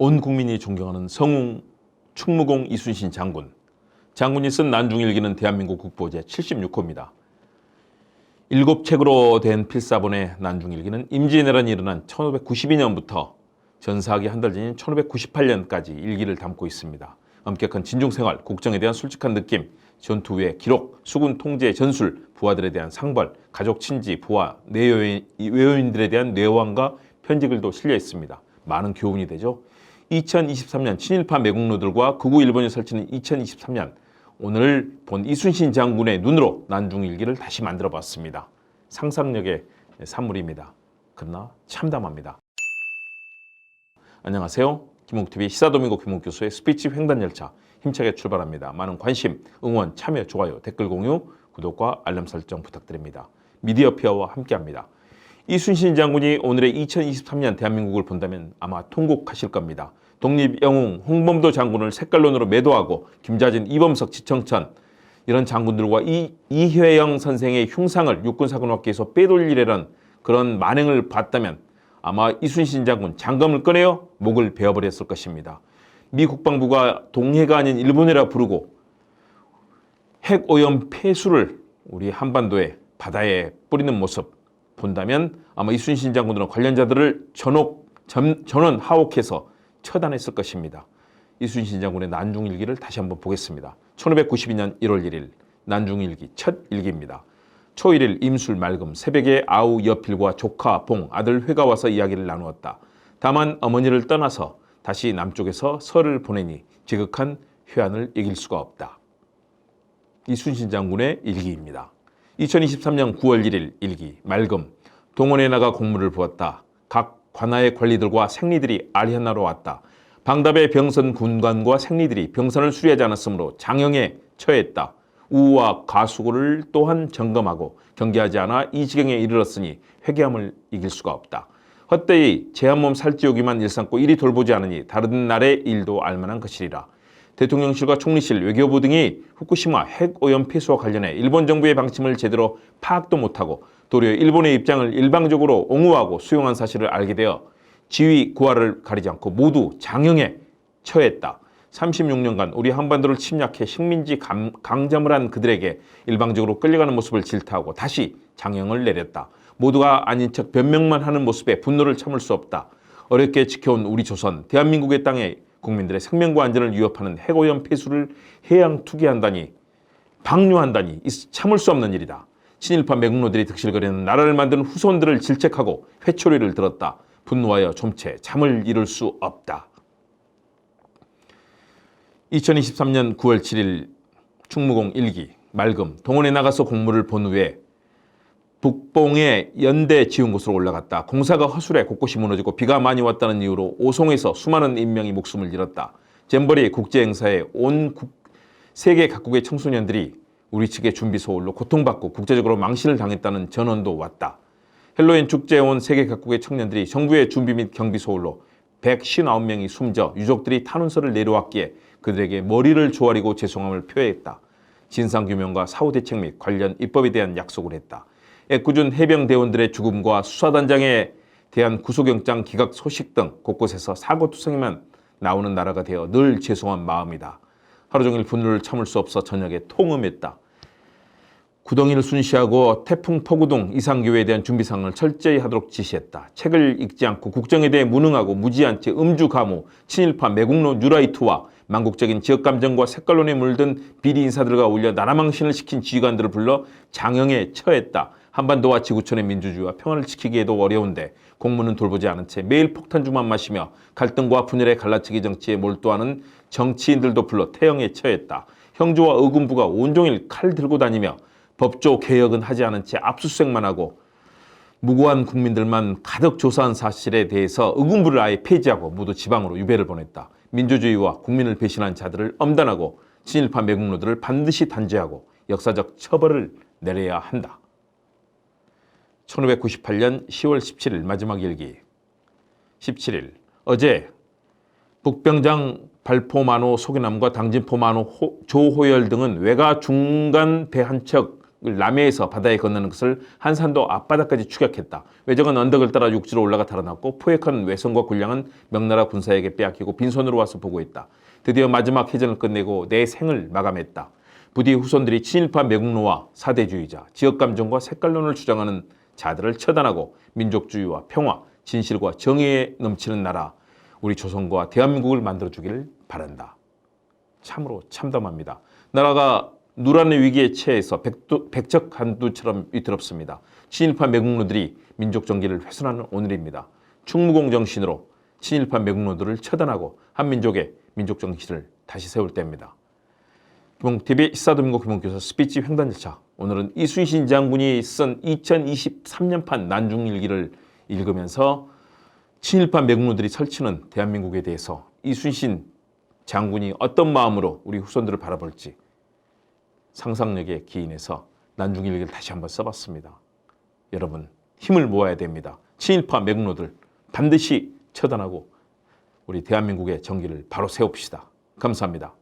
온 국민이 존경하는 성웅 충무공 이순신 장군. 장군이 쓴 난중일기는 대한민국 국보제 76호입니다. 7책으로 된 필사본의 난중일기는 임진왜란이 일어난 1592년부터 전사하기 한 달 전인 1598년까지 일기를 담고 있습니다. 엄격한 진중생활, 국정에 대한 솔직한 느낌, 전투 후의 기록, 수군 통제의 전술, 부하들에 대한 상벌, 가족 친지, 부하, 외요인들에 대한 뇌왕과 편지글도 실려 있습니다. 많은 교훈이 되죠. 2023년 친일파 매국노들과 극우 일본이 설치는 2023년, 오늘 본 이순신 장군의 눈으로 난중일기를 다시 만들어 봤습니다. 상상력의 산물입니다. 그러나 참담합니다. 안녕하세요. 김옥TV 시사도민고 김옥교수의 스피치 횡단열차 힘차게 출발합니다. 많은 관심, 응원, 참여, 좋아요, 댓글 공유, 구독과 알람 설정 부탁드립니다. 미디어 피어와 함께합니다. 이순신 장군이 오늘의 2023년 대한민국을 본다면 아마 통곡하실 겁니다. 독립영웅 홍범도 장군을 색깔론으로 매도하고 김자진, 이범석, 지청천 이런 장군들과 이회영 선생의 흉상을 육군사관학교에서 빼돌리려는 그런 만행을 봤다면 아마 이순신 장군 장검을 꺼내어 목을 베어버렸을 것입니다. 미 국방부가 동해가 아닌 일본해라 부르고 핵오염 폐수를 우리 한반도의 바다에 뿌리는 모습 본다면 아마 이순신 장군들은 관련자들을 전원 하옥해서 처단했을 것입니다. 이순신 장군의 난중일기를 다시 한번 보겠습니다. 1592년 1월 1일 난중일기 첫 일기입니다. 초 1일 임술 맑음 새벽에 아우 여필과 조카 봉 아들 회가 와서 이야기를 나누었다. 다만 어머니를 떠나서 다시 남쪽에서 설을 보내니 지극한 회한을 이길 수가 없다. 이순신 장군의 일기입니다. 2023년 9월 1일 일기 맑음 동원에 나가 공무를 부었다. 각 관하의 관리들과 생리들이 아리하나로 왔다. 방답의 병선 군관과 생리들이 병선을 수리하지 않았으므로 장형에 처했다. 우와 가수고를 또한 점검하고 경계하지 않아 이 지경에 이르렀으니 회개함을 이길 수가 없다. 헛되이 제 한 몸 살찌우기만 일삼고 이리 돌보지 않으니 다른 날의 일도 알만한 것이리라. 대통령실과 총리실, 외교부 등이 후쿠시마 핵오염 폐수와 관련해 일본 정부의 방침을 제대로 파악도 못하고 도리어 일본의 입장을 일방적으로 옹호하고 수용한 사실을 알게 되어 지위 구하를 가리지 않고 모두 장형에 처했다. 36년간 우리 한반도를 침략해 식민지 강점을 한 그들에게 일방적으로 끌려가는 모습을 질타하고 다시 장형을 내렸다. 모두가 아닌 척 변명만 하는 모습에 분노를 참을 수 없다. 어렵게 지켜온 우리 조선, 대한민국의 땅에 국민들의 생명과 안전을 위협하는 핵오염 폐수를 해양 투기한다니, 방류한다니 참을 수 없는 일이다. 친일파 매국노들이 득실거리는 나라를 만드는 후손들을 질책하고 회초리를 들었다. 분노하여 좀채 잠을 이룰 수 없다. 2023년 9월 7일 충무공 일기 맑음 동원에 나가서 공무를 본 후에 북봉의 연대 지원곳으로 올라갔다. 공사가 허술해 곳곳이 무너지고 비가 많이 왔다는 이유로 오송에서 수많은 인명이 목숨을 잃었다. 잼버리 국제행사에 온 세계 각국의 청소년들이 우리 측의 준비 소홀로 고통받고 국제적으로 망신을 당했다는 전원도 왔다. 헬로윈 축제에 온 세계 각국의 청년들이 정부의 준비 및 경비 소홀로 159명이 숨져 유족들이 탄원서를 내려왔기에 그들에게 머리를 조아리고 죄송함을 표했다. 진상규명과 사후대책 및 관련 입법에 대한 약속을 했다. 애꿎은 해병대원들의 죽음과 수사단장에 대한 구속영장 기각 소식 등 곳곳에서 사고투성이만 나오는 나라가 되어 늘 죄송한 마음이다. 하루 종일 분노를 참을 수 없어 저녁에 통음했다. 구덩이를 순시하고 태풍, 폭우 등 이상기후에 대한 준비사항을 철저히 하도록 지시했다. 책을 읽지 않고 국정에 대해 무능하고 무지한 채 음주가무, 친일파, 매국노, 뉴라이트와 망국적인 지역감정과 색깔론에 물든 비리 인사들과 어울려 나라망신을 시킨 지휘관들을 불러 장형에 처했다. 한반도와 지구촌의 민주주의와 평화를 지키기에도 어려운데 공무는 돌보지 않은 채 매일 폭탄주만 마시며 갈등과 분열의 갈라치기 정치에 몰두하는 정치인들도 불러 태형에 처했다. 형조와 의군부가 온종일 칼 들고 다니며 법조 개혁은 하지 않은 채 압수수색만 하고 무고한 국민들만 가득 조사한 사실에 대해서 의군부를 아예 폐지하고 모두 지방으로 유배를 보냈다. 민주주의와 국민을 배신한 자들을 엄단하고 친일파 매국노들을 반드시 단죄하고 역사적 처벌을 내려야 한다. 1598년 10월 17일 마지막 일기 17일 어제 북병장 발포만호 소기남과 당진포만호 조호열 등은 외가 중간 배 한 척 남해에서 바다에 건너는 것을 한산도 앞바다까지 추격했다. 왜적은 언덕을 따라 육지로 올라가 달아났고 포획한 외선과 군량은 명나라 군사에게 빼앗기고 빈손으로 와서 보고했다. 드디어 마지막 해전을 끝내고 내 생을 마감했다. 부디 후손들이 친일파 매국노와 사대주의자, 지역감정과 색깔론을 주장하는 자들을 처단하고 민족주의와 평화, 진실과 정의에 넘치는 나라, 우리 조선과 대한민국을 만들어주기를 바란다. 참으로 참담합니다. 나라가 누란의 위기에 처해서 백척간두처럼 위태롭습니다. 친일파 매국노들이 민족 정기를 훼손하는 오늘입니다. 충무공 정신으로 친일파 매국노들을 처단하고 한민족의 민족 정신을 다시 세울 때입니다. 김홍TV 시사도민고 김홍교사 스피치 횡단 절차. 오늘은 이순신 장군이 쓴 2023년판 난중일기를 읽으면서 친일파 매국노들이 설치는 대한민국에 대해서 이순신 장군이 어떤 마음으로 우리 후손들을 바라볼지 상상력에 기인해서 난중일기를 다시 한번 써봤습니다. 여러분 힘을 모아야 됩니다. 친일파 매국노들 반드시 처단하고 우리 대한민국의 정기를 바로 세웁시다. 감사합니다.